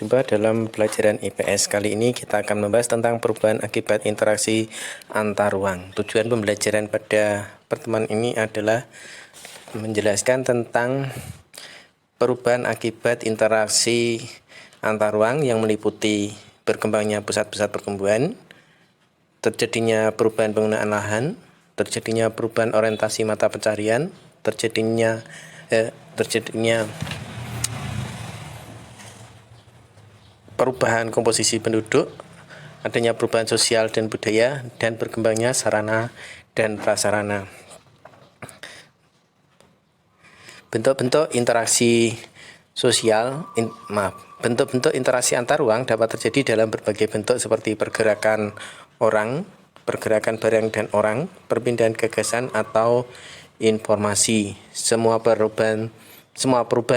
jumpa dalam pelajaran IPS. Kali ini kita akan membahas tentang perubahan akibat interaksi antar ruang. Tujuan pembelajaran pada pertemuan ini adalah menjelaskan tentang perubahan akibat interaksi antar ruang yang meliputi berkembangnya pusat-pusat pertumbuhan, terjadinya perubahan penggunaan lahan, terjadinya perubahan orientasi mata pencarian, terjadinya perubahan komposisi penduduk, adanya perubahan sosial dan budaya, dan berkembangnya sarana dan prasarana. Bentuk-bentuk interaksi sosial, bentuk-bentuk interaksi antar ruang dapat terjadi dalam berbagai bentuk seperti pergerakan orang, pergerakan barang dan orang, perpindahan gagasan atau informasi. Semua perubahan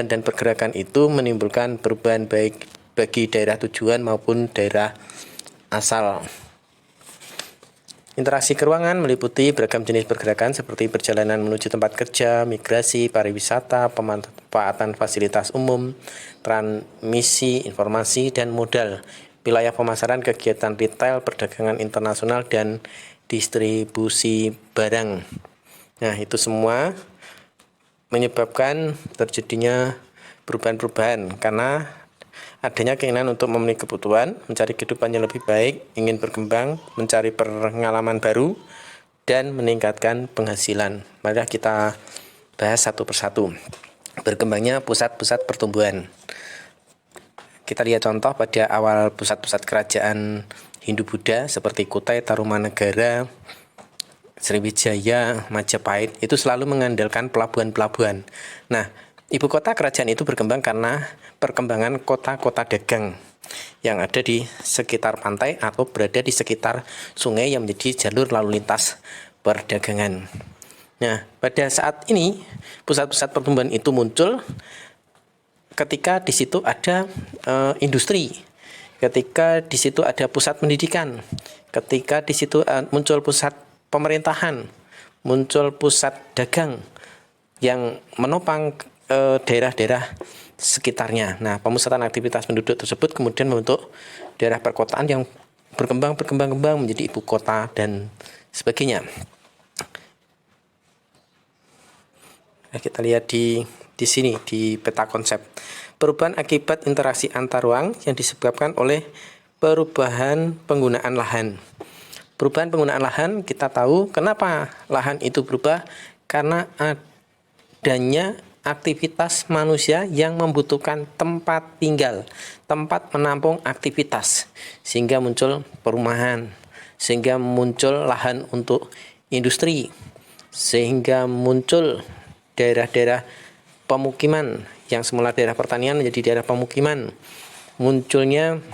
dan pergerakan itu menimbulkan perubahan baik bagi daerah tujuan maupun daerah asal. Interaksi keruangan meliputi beragam jenis pergerakan seperti perjalanan menuju tempat kerja, migrasi, pariwisata, pemanfaatan fasilitas umum, transmisi informasi dan modal, wilayah pemasaran, kegiatan retail, perdagangan internasional, dan distribusi barang. Nah, itu semua menyebabkan terjadinya perubahan-perubahan karena adanya keinginan untuk memenuhi kebutuhan, mencari kehidupan yang lebih baik, ingin berkembang, mencari pengalaman baru, dan meningkatkan penghasilan. Mari kita bahas satu persatu. Berkembangnya pusat-pusat pertumbuhan. Kita lihat contoh pada awal pusat-pusat kerajaan Hindu-Buddha seperti Kutai, Tarumanegara, Sriwijaya, Majapahit, itu selalu mengandalkan pelabuhan-pelabuhan. Nah, ibu kota kerajaan itu berkembang karena perkembangan kota-kota dagang yang ada di sekitar pantai atau berada di sekitar sungai yang menjadi jalur lalu lintas perdagangan. Nah, pada saat ini pusat-pusat pertumbuhan itu muncul ketika di situ ada industri, ketika di situ ada pusat pendidikan, ketika di situ muncul pusat pemerintahan, muncul pusat dagang yang menopang daerah-daerah sekitarnya. Nah, pemusatan aktivitas penduduk tersebut kemudian membentuk daerah perkotaan yang berkembang menjadi ibu kota dan sebagainya. Nah, kita lihat di sini di peta konsep. Perubahan akibat interaksi antar ruang yang disebabkan oleh perubahan penggunaan lahan. Perubahan penggunaan lahan, kita tahu kenapa lahan itu berubah, karena adanya aktivitas manusia yang membutuhkan tempat tinggal, tempat menampung aktivitas, sehingga muncul perumahan, sehingga muncul lahan untuk industri, sehingga muncul daerah-daerah pemukiman yang semula daerah pertanian menjadi daerah pemukiman, munculnya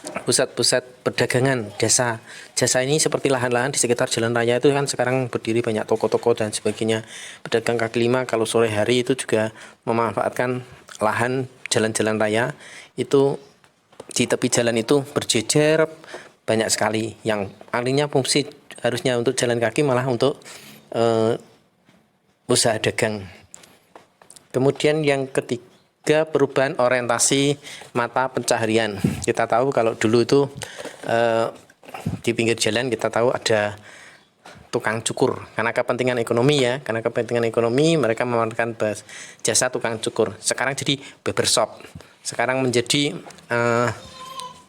pusat-pusat perdagangan, jasa ini seperti lahan-lahan di sekitar jalan raya itu kan sekarang berdiri banyak toko-toko dan sebagainya. Pedagang kaki lima kalau sore hari itu juga memanfaatkan lahan jalan-jalan raya itu, di tepi jalan itu berjejer banyak sekali, yang artinya fungsi harusnya untuk jalan kaki malah untuk usaha dagang. Kemudian yang ketiga, perubahan orientasi mata pencaharian. Kita tahu kalau dulu itu di pinggir jalan kita tahu ada tukang cukur karena kepentingan ekonomi ya, karena kepentingan ekonomi mereka memanfaatkan jasa tukang cukur. Sekarang jadi barbershop, sekarang menjadi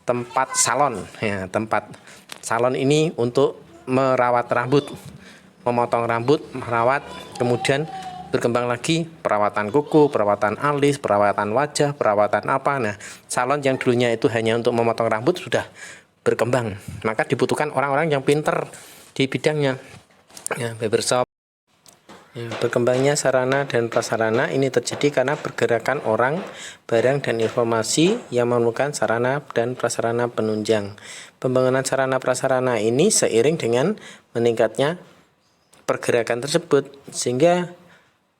tempat salon ya, tempat salon ini untuk merawat rambut, memotong rambut, merawat, kemudian berkembang lagi perawatan kuku, perawatan alis, perawatan wajah, perawatan apa. Nah, salon yang dulunya itu hanya untuk memotong rambut sudah berkembang, maka dibutuhkan orang-orang yang pintar di bidangnya ya, barbershop. Ya, berkembangnya sarana dan prasarana ini terjadi karena pergerakan orang, barang, dan informasi yang memerlukan sarana dan prasarana penunjang. Pembangunan sarana prasarana ini seiring dengan meningkatnya pergerakan tersebut, sehingga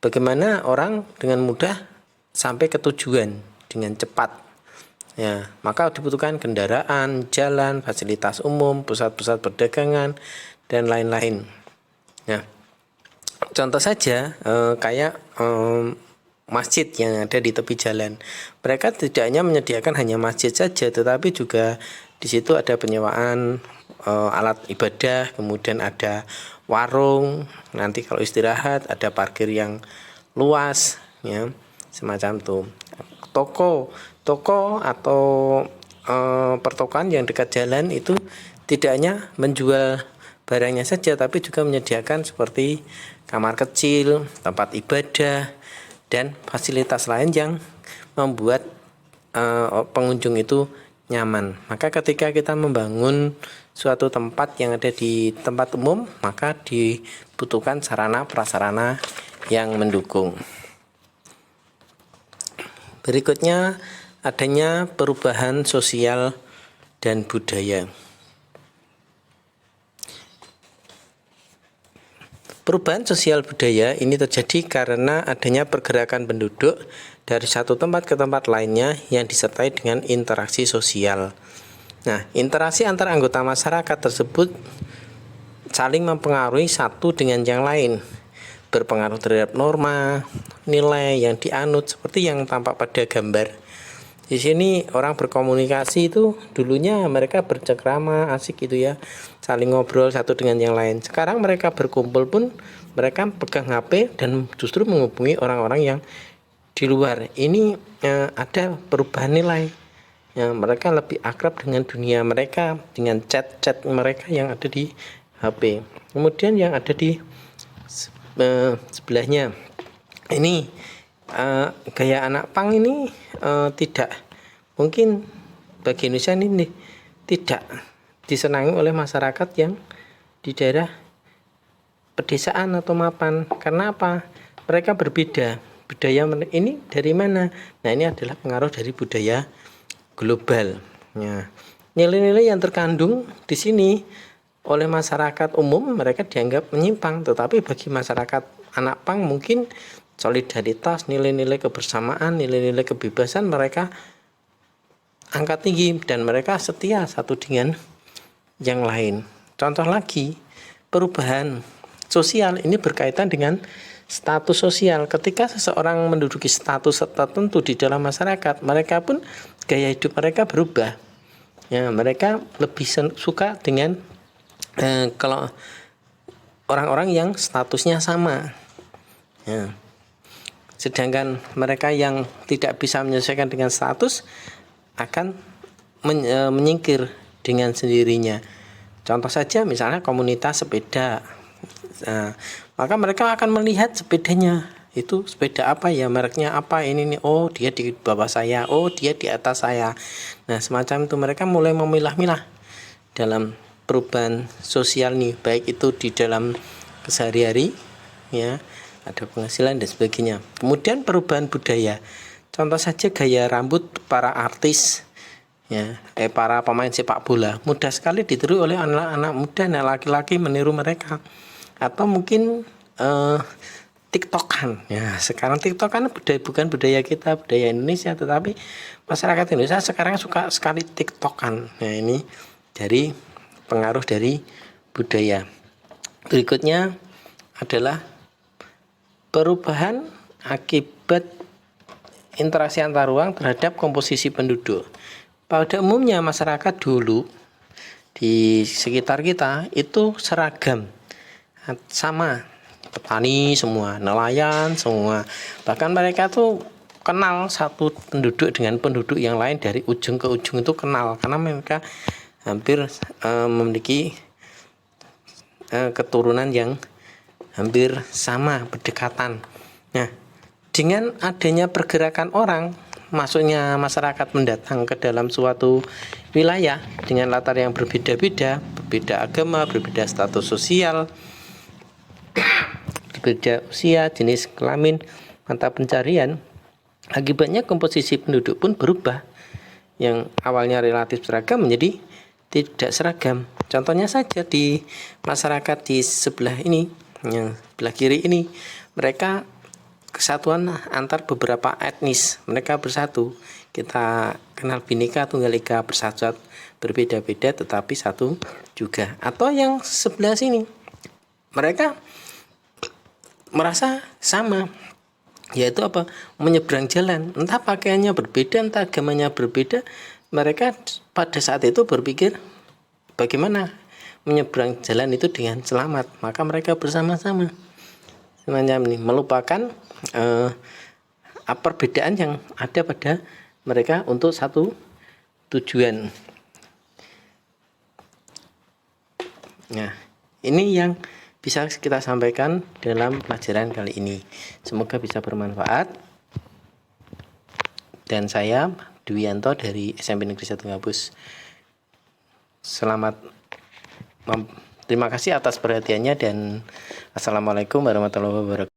bagaimana orang dengan mudah sampai ke tujuan dengan cepat. Ya, maka dibutuhkan kendaraan, jalan, fasilitas umum, pusat-pusat perdagangan, dan lain-lain. Nah, contoh saja kayak masjid yang ada di tepi jalan. Mereka tidak hanya menyediakan hanya masjid saja, tetapi juga di situ ada penyewaan alat ibadah, kemudian ada warung, nanti kalau istirahat ada parkir yang luas, ya semacam itu. Toko atau pertokoan yang dekat jalan itu tidak hanya menjual barangnya saja, tapi juga menyediakan seperti kamar kecil, tempat ibadah, dan fasilitas lain yang membuat pengunjung itu nyaman. Maka ketika kita membangun suatu tempat yang ada di tempat umum, maka dibutuhkan sarana prasarana yang mendukung. Berikutnya adanya perubahan sosial dan budaya. Perubahan sosial budaya ini terjadi karena adanya pergerakan penduduk dari satu tempat ke tempat lainnya yang disertai dengan interaksi sosial. Nah, interaksi antar anggota masyarakat tersebut saling mempengaruhi satu dengan yang lain, berpengaruh terhadap norma, nilai yang dianut seperti yang tampak pada gambar. Di sini orang berkomunikasi itu dulunya mereka bercengkrama, asik gitu ya, saling ngobrol satu dengan yang lain. Sekarang mereka berkumpul pun mereka pegang HP dan justru menghubungi orang-orang yang di luar. Ini ada perubahan nilai. Ya, mereka lebih akrab dengan dunia mereka, dengan chat-chat mereka yang ada di HP. Kemudian yang ada di sebelahnya ini gaya anak pang ini tidak mungkin bagi Indonesia ini tidak disenangi oleh masyarakat yang di daerah pedesaan atau mapan. Karena apa? Mereka berbeda. Budaya ini dari mana? Nah, ini adalah pengaruh dari budaya global. Ya. Nilai-nilai yang terkandung di sini oleh masyarakat umum mereka dianggap menyimpang, tetapi bagi masyarakat anak pang mungkin solidaritas, nilai-nilai kebersamaan, nilai-nilai kebebasan mereka angkat tinggi dan mereka setia satu dengan yang lain. Contoh lagi, perubahan sosial ini berkaitan dengan status sosial. Ketika seseorang menduduki status tertentu di dalam masyarakat, mereka pun gaya hidup mereka berubah. Ya, mereka lebih suka dengan kalau orang-orang yang statusnya sama. Ya. Sedangkan mereka yang tidak bisa menyesuaikan dengan status akan menyingkir dengan sendirinya. Contoh saja misalnya komunitas sepeda. Nah, maka mereka akan melihat sepedanya. Itu sepeda apa ya, mereknya apa, ini nih, oh dia di bawah saya, oh dia di atas saya. Nah, semacam itu mereka mulai memilah-milah dalam perubahan sosial nih, baik itu di dalam kesehari-hari ya, ada penghasilan dan sebagainya. Kemudian perubahan budaya, contoh saja gaya rambut para artis ya, para pemain sepak bola mudah sekali ditiru oleh anak-anak muda, anak laki-laki meniru mereka. Atau mungkin TikTokan ya, sekarang TikTokan bukan budaya kita, budaya Indonesia, tetapi masyarakat Indonesia sekarang suka sekali TikTokan. Nah, ini dari pengaruh dari budaya. Berikutnya adalah perubahan akibat interaksi antar ruang terhadap komposisi penduduk. Pada umumnya masyarakat dulu di sekitar kita itu seragam, sama, petani semua, nelayan semua. Bahkan mereka tuh kenal satu penduduk dengan penduduk yang lain dari ujung ke ujung itu kenal, karena mereka hampir memiliki keturunan yang hampir sama, berdekatan. Nah, dengan adanya pergerakan orang, masuknya masyarakat mendatang ke dalam suatu wilayah dengan latar yang berbeda-beda, berbeda agama, berbeda status sosial, berbeda usia, jenis kelamin, mata pencarian, akibatnya komposisi penduduk pun berubah. Yang awalnya relatif seragam menjadi tidak seragam. Contohnya saja di masyarakat di sebelah ini, yang sebelah kiri ini, mereka kesatuan antar beberapa etnis, mereka bersatu. Kita kenal Bhinneka Tunggal Ika, bersatu berbeda-beda tetapi satu juga. Atau yang sebelah sini, mereka merasa sama, yaitu apa? Menyeberang jalan. Entah pakaiannya berbeda, entah agamanya berbeda, mereka pada saat itu berpikir bagaimana menyeberang jalan itu dengan selamat. Maka mereka bersama-sama semacam ini melupakan perbedaan yang ada pada mereka untuk satu tujuan. Nah, ini yang bisa kita sampaikan dalam pelajaran kali ini. Semoga bisa bermanfaat. Dan saya Dwianto dari SMP Negeri 1 Ngabus. Terima kasih atas perhatiannya dan assalamualaikum warahmatullahi wabarakatuh.